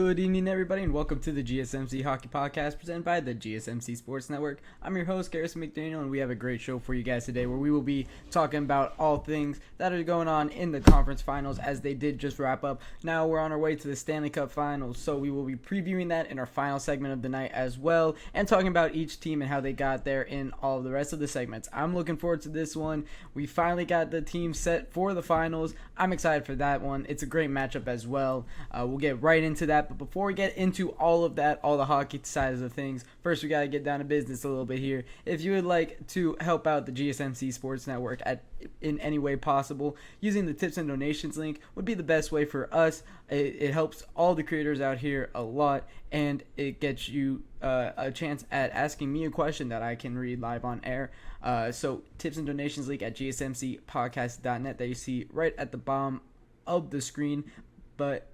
Good evening, everybody, and welcome to the GSMC Hockey Podcast presented by the GSMC Sports Network. I'm your host, Garrison McDaniel, and we have a great show for you guys today where we will be talking about all things that are going on in the conference finals as they did just wrap up. Now we're on our way to the Stanley Cup Finals, so we will be previewing that in our final segment of the night as well and talking about each team and how they got there in all of the rest of the segments. I'm looking forward to this one. We finally got the team set for the finals. I'm excited for that one. It's a great matchup as well. We'll get right into that. But before we get into all of that, all the hockey sides of things, first we got to get down to business a little bit here. If you would like to help out the GSMC Sports Network in any way possible, using the tips and donations link would be the best way for us. It helps all the creators out here a lot, and it gets you a chance at asking me a question that I can read live on air. So tips and donations link at gsmcpodcast.net that you see right at the bottom of the screen. But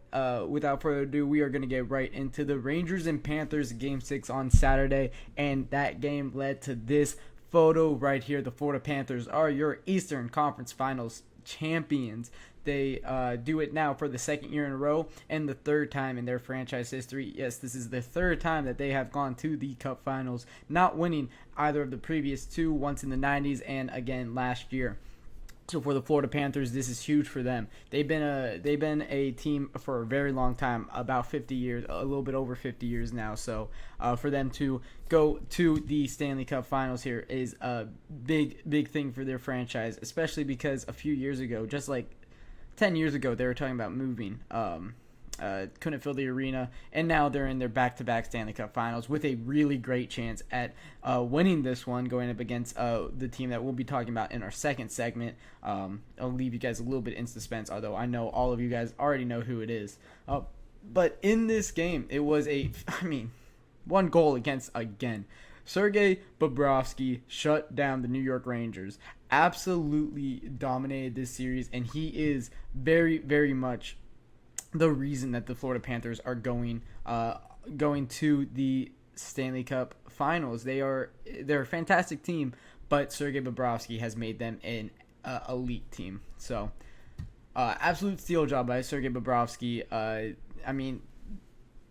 without further ado, we are going to get right into the Rangers and Panthers Game 6 on Saturday, and that game led to this photo right here. The Florida Panthers are your Eastern Conference Finals champions. They do it now for the second year in a row and the third time in their franchise history. Yes, this is the third time that they have gone to the Cup Finals, not winning either of the previous two, once in the 90s and again last year. So for the Florida Panthers, this is huge for them. They've been a team for a very long time, about 50 years, a little bit over 50 years now. So for them to go to the Stanley Cup Finals here is a big thing for their franchise, especially because a few years ago, just like 10 years ago, they were talking about moving. Couldn't fill the arena, and now they're in their back-to-back Stanley Cup Finals with a really great chance at winning this one, going up against the team that we'll be talking about in our second segment. I'll leave you guys a little bit in suspense, although I know all of you guys already know who it is. But in this game, it was one goal against again. Sergei Bobrovsky shut down the New York Rangers, absolutely dominated this series, and he is very much the reason that the Florida Panthers are going to the Stanley Cup Finals. They're a fantastic team, but Sergei Bobrovsky has made them an elite team. So, absolute steal job by Sergei Bobrovsky.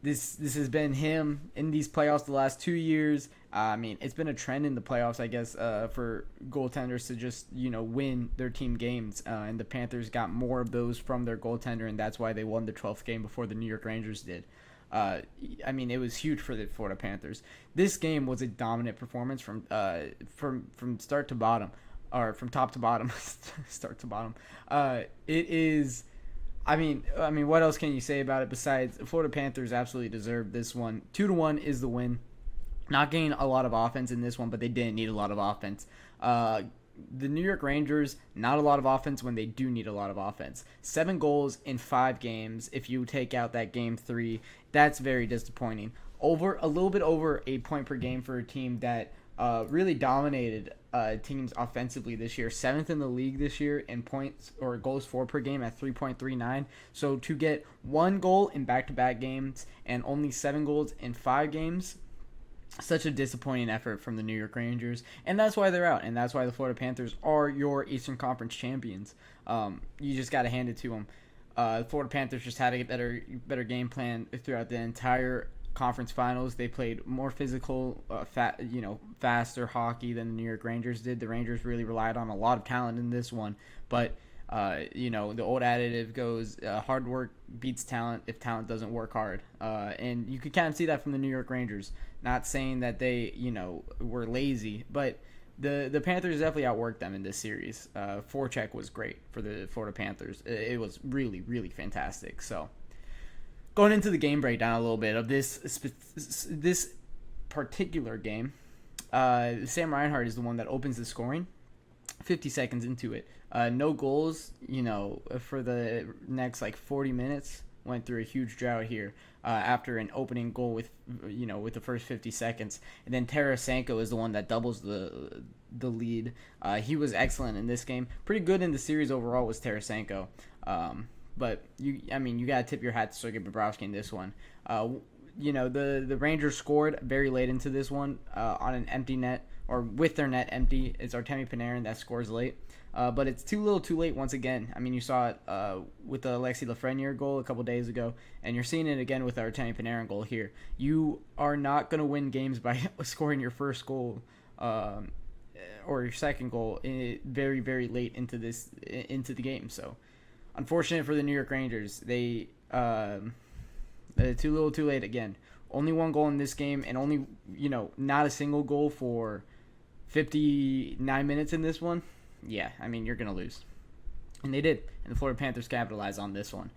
This has been him in these playoffs the last 2 years. It's been a trend in the playoffs, I guess, for goaltenders to just, win their team games. And the Panthers got more of those from their goaltender, and that's why they won the 12th game before the New York Rangers did. It was huge for the Florida Panthers. This game was a dominant performance from start to bottom, or from top to bottom, start to bottom. It is. What else can you say about it besides Florida Panthers absolutely deserved this one. 2-1 is the win. Not getting a lot of offense in this one, but they didn't need a lot of offense. The New York Rangers, not a lot of offense when they do need a lot of offense. 7 goals in 5 games. If you take out that game 3, that's very disappointing. A little bit over a point per game for a team that really dominated teams offensively this year. 7th in the league this year in points or goals for per game at 3.39. So to get 1 goal in back-to-back games and only 7 goals in 5 games, such a disappointing effort from the New York Rangers. And that's why they're out. And that's why the Florida Panthers are your Eastern Conference champions. You just got to hand it to them. The Florida Panthers just had a better game plan throughout the entire conference finals. They played more physical, faster hockey than the New York Rangers did. The Rangers really relied on a lot of talent in this one, but the old adage goes, hard work beats talent if talent doesn't work hard. And you could kind of see that from the New York Rangers. Not saying that they, were lazy, but the Panthers definitely outworked them in this series. Forecheck was great for the Florida Panthers. It was really fantastic. So, going into the game breakdown a little bit of this particular game, Sam Reinhart is the one that opens the scoring. 50 seconds into it, no goals. For the next 40 minutes, went through a huge drought here after an opening goal with the first 50 seconds, and then Tarasenko is the one that doubles the lead. He was excellent in this game. Pretty good in the series overall was Tarasenko. But you gotta tip your hat to Sergei Bobrovsky in this one. the Rangers scored very late into this one on an empty net, or with their net empty. It's Artemi Panarin that scores late. But it's too little too late once again. I mean, you saw it with the Alexis Lafreniere goal a couple days ago, and you're seeing it again with our Artemi Panarin goal here. You are not going to win games by scoring your first goal or your second goal very, very late into the game. So, unfortunate for the New York Rangers. They too little too late again. Only one goal in this game, and only, not a single goal for 59 minutes in this one. Yeah, I mean, you're going to lose. And they did. And the Florida Panthers capitalized on this one.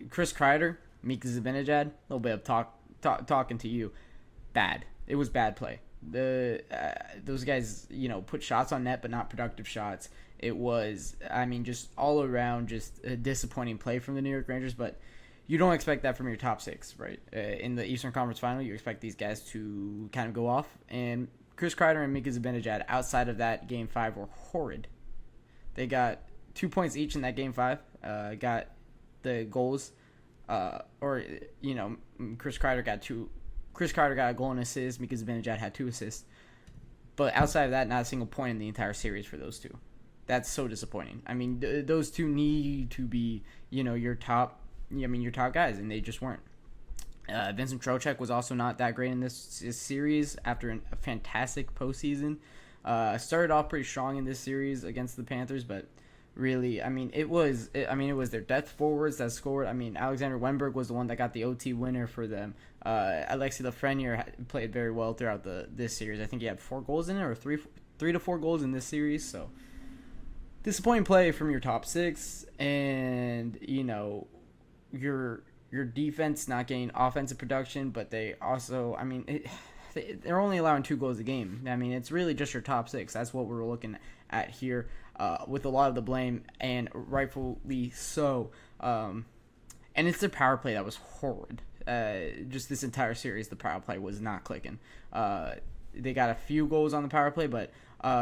Chris Kreider, Mika Zibanejad, a little bit of talking to you. Bad. It was bad play. Those guys, put shots on net, but not productive shots. It was, just all around, just a disappointing play from the New York Rangers. But you don't expect that from your top six, right? In the Eastern Conference Final, you expect these guys to kind of go off. And Chris Kreider and Mika Zibanejad, outside of that Game 5, were horrid. They got 2 points each in that Game 5. Got the goals, Chris Kreider got two. Chris Kreider got a goal and assist. Mika Zibanejad had 2 assists. But outside of that, not a single point in the entire series for those two. That's so disappointing. I mean, those two need to be, your top guys, and they just weren't. Vincent Trocheck was also not that great in this series after a fantastic postseason. Started off pretty strong in this series against the Panthers, but really, it was their depth forwards that scored. Alexander Wenberg was the one that got the OT winner for them. Alexis Lafreniere played very well throughout this series. I think he had 4 goals in it, or 3 to 4 goals in this series. So disappointing play from your top 6, and your defense not getting offensive production, but they also, they're only allowing 2 goals a game. It's really just your top 6. That's what we're looking at here, with a lot of the blame, and rightfully so. And it's their power play that was horrid. Just this entire series, the power play was not clicking. They got a few goals on the power play, but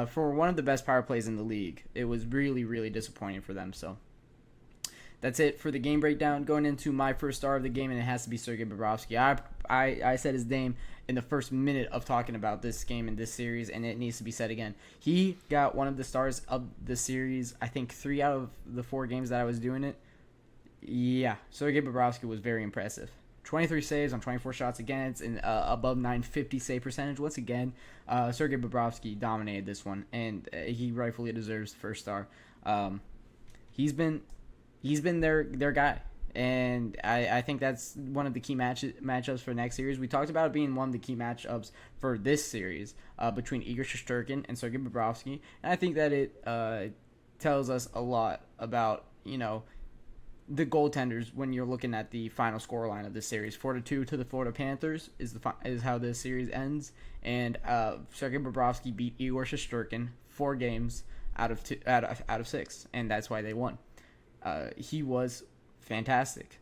for one of the best power plays in the league, it was really, really disappointing for them. So that's it for the game breakdown. Going into my first star of the game, and it has to be Sergei Bobrovsky. I said his name in the first minute of talking about this game and this series, and it needs to be said again. He got one of the stars of the series, I think 3 out of the 4 games that I was doing it. Yeah, Sergei Bobrovsky was very impressive. 23 saves on 24 shots against, and above 950 save percentage. Once again, Sergei Bobrovsky dominated this one, and he rightfully deserves the first star. He's been their guy, and I think that's one of the key matchups for next series. We talked about it being one of the key matchups for this series between Igor Shesterkin and Sergei Bobrovsky, and I think that it tells us a lot about the goaltenders when you're looking at the final scoreline of this series. 4-2 to the Florida Panthers is how this series ends, and Sergei Bobrovsky beat Igor Shesterkin 4 games out of 6, and that's why they won. He was fantastic.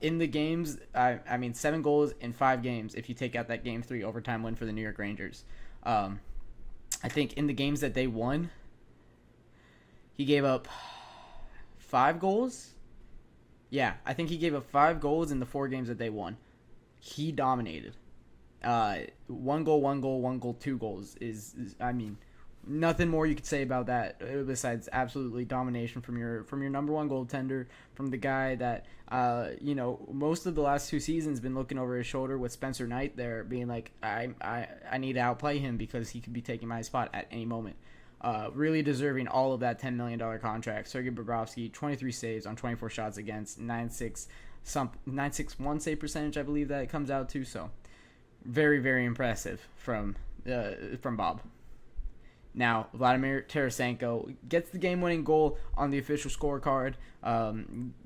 In the games, 7 goals in 5 games if you take out that Game 3 overtime win for the New York Rangers. I think in the games that they won, he gave up 5 goals. Yeah, I think he gave up 5 goals in the 4 games that they won. He dominated. 1 goal, 2 goals is nothing more you could say about that besides absolutely domination from your number 1 goaltender, from the guy that most of the last 2 seasons been looking over his shoulder with Spencer Knight there, being like, I need to outplay him because he could be taking my spot at any moment. Really deserving all of that $10 million contract. Sergei Bobrovsky, 23 saves on 24 shots against, 961 save percentage, I believe that it comes out to. So very, very impressive from Bob. Now, Vladimir Tarasenko gets the game-winning goal on the official scorecard,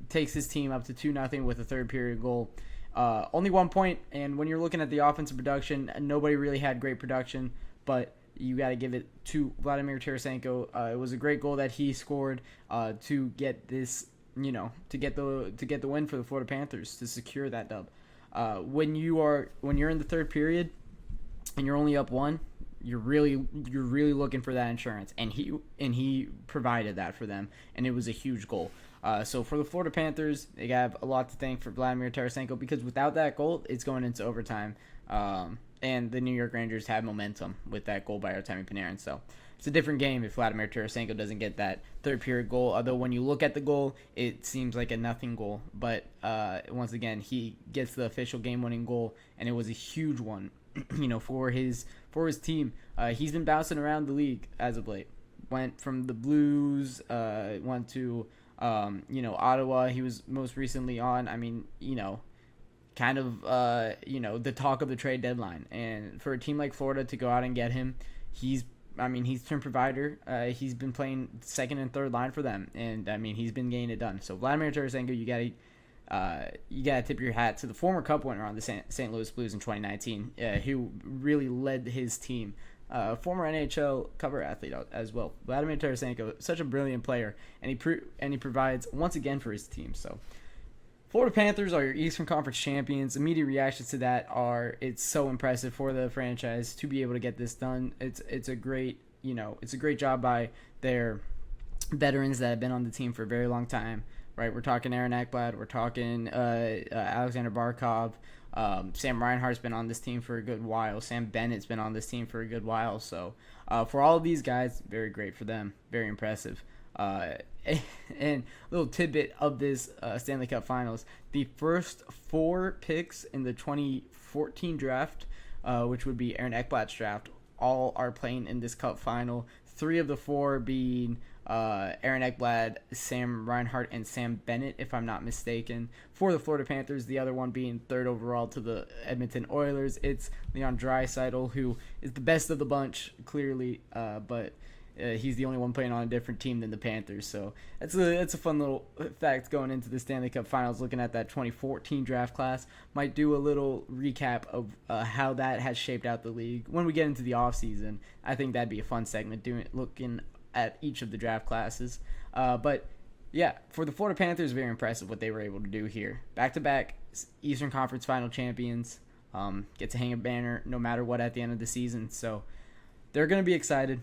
takes his team up to 2-0 with a third-period goal. Only 1 point, and when you're looking at the offensive production, nobody really had great production, but you got to give it to Vladimir Tarasenko. It was a great goal that he scored to get this, to get the win for the Florida Panthers, to secure that dub. When you're in the third period and you're only up 1, you're really looking for that insurance, and he provided that for them, and it was a huge goal. So for the Florida Panthers, they have a lot to thank for Vladimir Tarasenko, because without that goal, it's going into overtime. And the New York Rangers have momentum with that goal by Artemi Panarin. So it's a different game if Vladimir Tarasenko doesn't get that third period goal. Although when you look at the goal, it seems like a nothing goal. But once again, he gets the official game-winning goal, and it was a huge one, for his team. He's been bouncing around the league as of late. Went from the Blues, went to Ottawa. He was most recently on. Kind of, the talk of the trade deadline. And for a team like Florida to go out and get him, he's team provider. He's been playing second and third line for them, and he's been getting it done. So Vladimir Tarasenko, you gotta tip your hat to the former Cup winner on the St. Louis Blues in 2019, who really led his team. Former NHL cover athlete as well. Vladimir Tarasenko, such a brilliant player, and he provides once again for his team. So Florida Panthers are your Eastern Conference champions. Immediate reactions to that are, it's so impressive for the franchise to be able to get this done. It's a great job by their veterans that have been on the team for a very long time. Right, we're talking Aaron Ekblad, we're talking Alexander Barkov. Sam Reinhart's been on this team for a good while. Sam Bennett's been on this team for a good while. So for all of these guys, very great for them. Very impressive. And a little tidbit of this Stanley Cup Finals: the first 4 picks in the 2014 draft, which would be Aaron Ekblad's draft, all are playing in this Cup Final. 3 of the 4 being Aaron Ekblad, Sam Reinhart, and Sam Bennett, if I'm not mistaken. For the Florida Panthers, the other one being 3rd overall to the Edmonton Oilers, it's Leon Draisaitl, who is the best of the bunch, clearly, but he's the only one playing on a different team than the Panthers. So it's a fun little fact going into the Stanley Cup Finals, looking at that 2014 draft class. Might do a little recap of how that has shaped out the league when we get into the offseason. I think that'd be a fun segment, looking at each of the draft classes. But yeah, for the Florida Panthers, very impressive what they were able to do here. Back-to-back Eastern Conference Final champions, get to hang a banner no matter what at the end of the season. So they're going to be excited.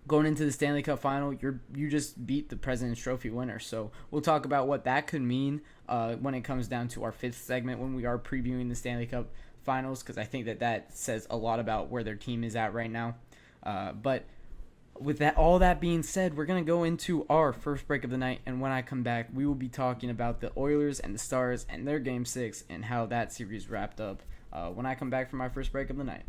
Going into the Stanley Cup Final, you just beat the President's Trophy winner. So we'll talk about what that could mean when it comes down to our 5th segment, when we are previewing the Stanley Cup Finals, because I think that says a lot about where their team is at right now. But with all that being said, we're going to go into our first break of the night, and when I come back, we will be talking about the Oilers and the Stars and their Game 6 and how that series wrapped up when I come back from my first break of the night.